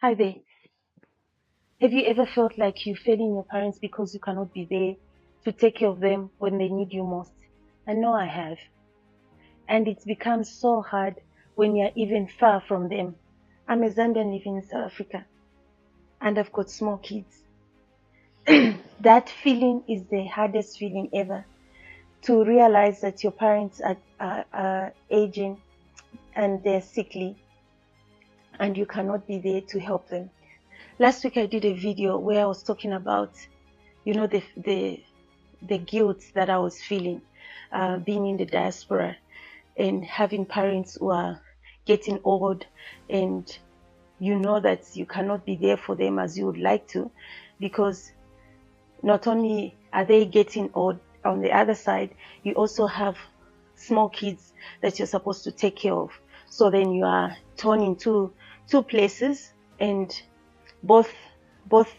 Hi there. Have you ever felt like you're failing your parents because you cannot be there to take care of them when they need you most? I know I have. And it's become so hard when you're even far from them. I'm a Zambian living in South Africa and I've got small kids. That feeling is the hardest feeling ever. To realize that your parents are aging and they're sickly and you cannot be there to help them. Last week I did a video where I was talking about, the guilt that I was feeling, being in the diaspora and having parents who are getting old, and you know that you cannot be there for them as you would like to, because not only are they getting old, on the other side, you also have small kids that you're supposed to take care of. So then you are torn into two places, and both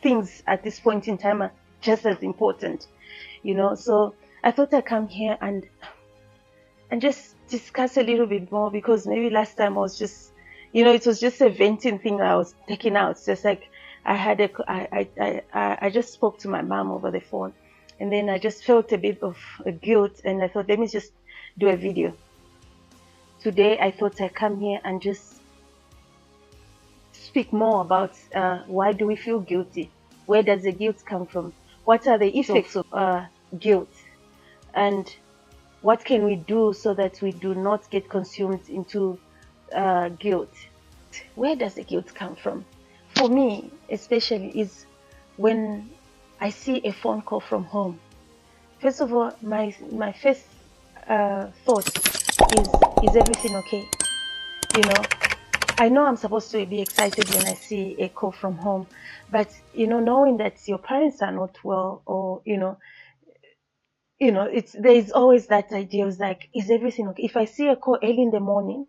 things at this point in time are just as important, So I thought I'd come here and just discuss a little bit more, because maybe last time I was just, it was just a venting thing that I was taking out. It's just like I just spoke to my mom over the phone, and then I just felt a bit of a guilt, and I thought, let me just do a video. Today I thought I'd come here and just speak more about why do we feel guilty? Where does the guilt come from? What are the effects of guilt? And what can we do so that we do not get consumed into guilt? Where does the guilt come from? For me, especially, is when I see a phone call from home. First of all, my first thought is everything okay? I know I'm supposed to be excited when I see a call from home, but knowing that your parents are not well, or there's always that idea of like, is everything okay? If I see a call early in the morning,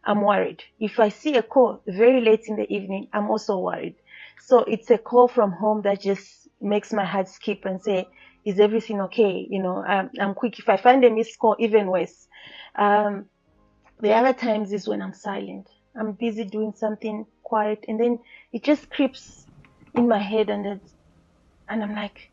I'm worried. If I see a call very late in the evening, I'm also worried. So it's a call from home that just makes my heart skip and say, is everything okay? I'm quick. If I find a missed call, even worse. The other times is when I'm silent. I'm busy doing something quiet, and then it just creeps in my head, and I'm like,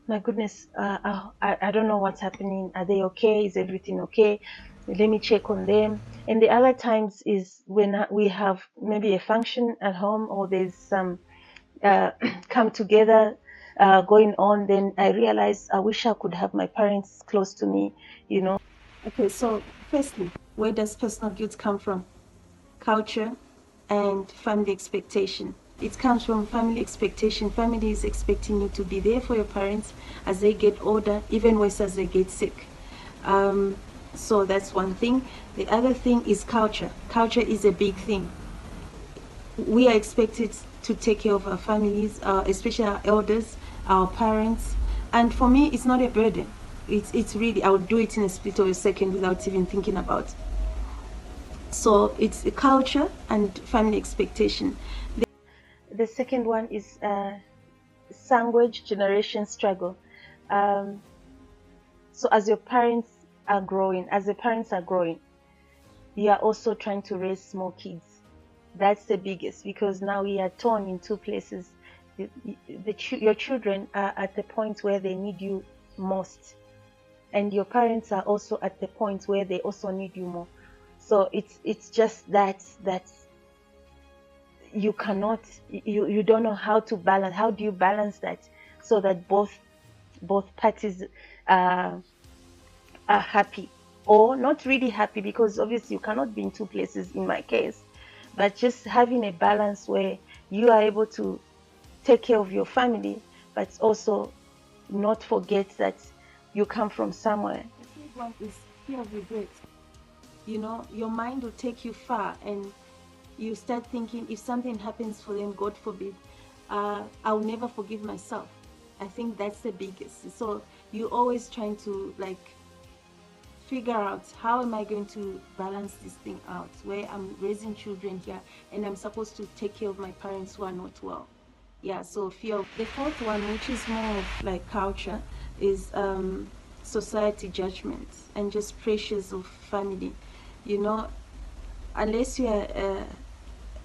my goodness, I don't know what's happening. Are they okay? Is everything okay? Let me check on them. And the other times is when we have maybe a function at home, or there's some come together going on. Then I realize I wish I could have my parents close to me. Okay, so firstly, where does personal guilt come from? Culture and family expectation. It comes from family expectation. Family is expecting you to be there for your parents as they get older, even worse as they get sick. So that's one thing. The other thing is culture. Culture is a big thing. We are expected to take care of our families, especially our elders, our parents. And for me, it's not a burden. It's really, I would do it in a split of a second without even thinking about it. So it's a culture and family expectation. The second one is language generation struggle. So as your parents are growing, you are also trying to raise small kids. That's the biggest, because now we are torn in two places. Your children are at the point where they need you most, and your parents are also at the point where they also need you more. So it's just that you cannot, you don't know how to balance. How do you balance that so that both parties are happy, or not really happy, because obviously you cannot be in two places in my case, but just having a balance where you are able to take care of your family, but also not forget that you come from somewhere. The third one is fear of regret. Your mind will take you far, and you start thinking, if something happens for them, God forbid, I'll never forgive myself. I think that's the biggest. So you're always trying to figure out, how am I going to balance this thing out, where I'm raising children here and I'm supposed to take care of my parents who are not well. Yeah, so fear. The fourth one, which is more of culture, is society judgments and just pressures of family. Unless you are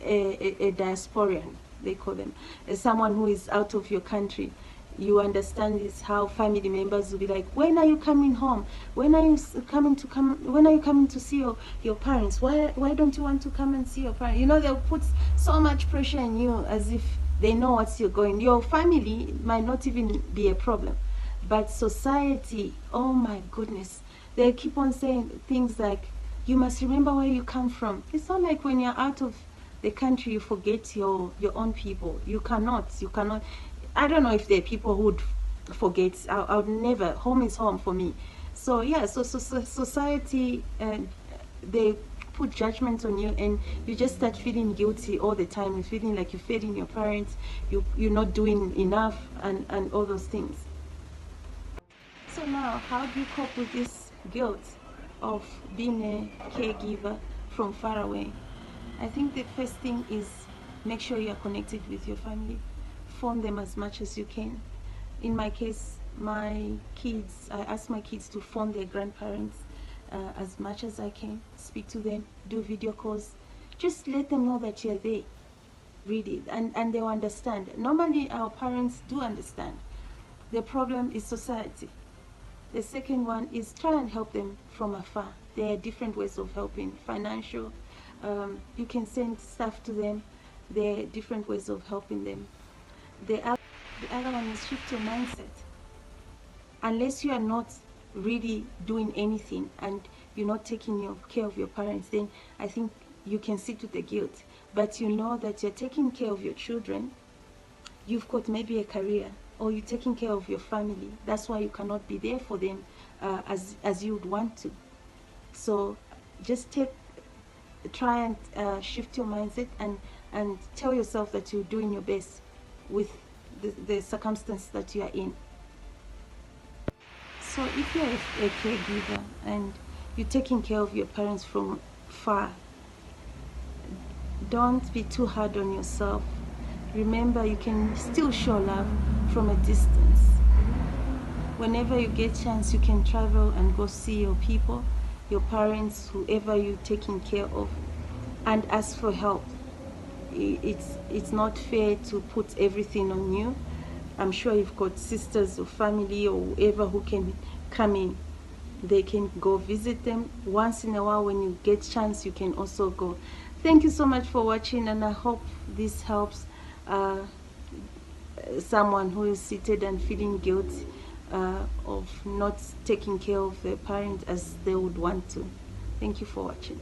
a diasporan, they call them, someone who is out of your country, you understand is how family members will be like, when are you coming home? When are you when are you coming to see your parents? Why don't you want to come and see your parents? You know, they'll put so much pressure on you as if they know what you're going. Your family might not even be a problem, but society, oh my goodness, they keep on saying things like, you must remember where you come from. It's not like when you're out of the country you forget your own people. You cannot. I don't know if there are people who would forget. I would never. Home is home for me. So yeah, so society, they put judgment on you, and you just start feeling guilty all the time. You're feeling like you're failing your parents. You're not doing enough, and all those things. So now, how do you cope with this guilt of being a caregiver from far away? I think the first thing is make sure you are connected with your family. Phone them as much as you can. In my case, my kids, I ask my kids to phone their grandparents as much as I can. Speak to them, do video calls. Just let them know that you're there, really, and they'll understand. Normally, our parents do understand. The problem is society. The second one is try and help them from afar. There are different ways of helping. Financial, you can send stuff to them. There are different ways of helping them. The other one is shift your mindset. Unless you are not really doing anything and you're not taking care of your parents, then I think you can sit with the guilt. But you know that you're taking care of your children, you've got maybe a career, or you're taking care of your family. That's why you cannot be there for them as you would want to. So just try and shift your mindset and tell yourself that you're doing your best with the circumstance that you are in. So if you're a caregiver and you're taking care of your parents from far, don't be too hard on yourself. Remember, you can still show love from a distance. Whenever you get chance, you can travel and go see your people, your parents, whoever you're taking care of, and ask for help. It's not fair to put everything on you. I'm sure you've got sisters or family or whoever who can come in. They can go visit them once in a while. When you get chance, you can also go. Thank you so much for watching, and I hope this helps someone who is seated and feeling guilty of not taking care of their parent as they would want to. Thank you for watching.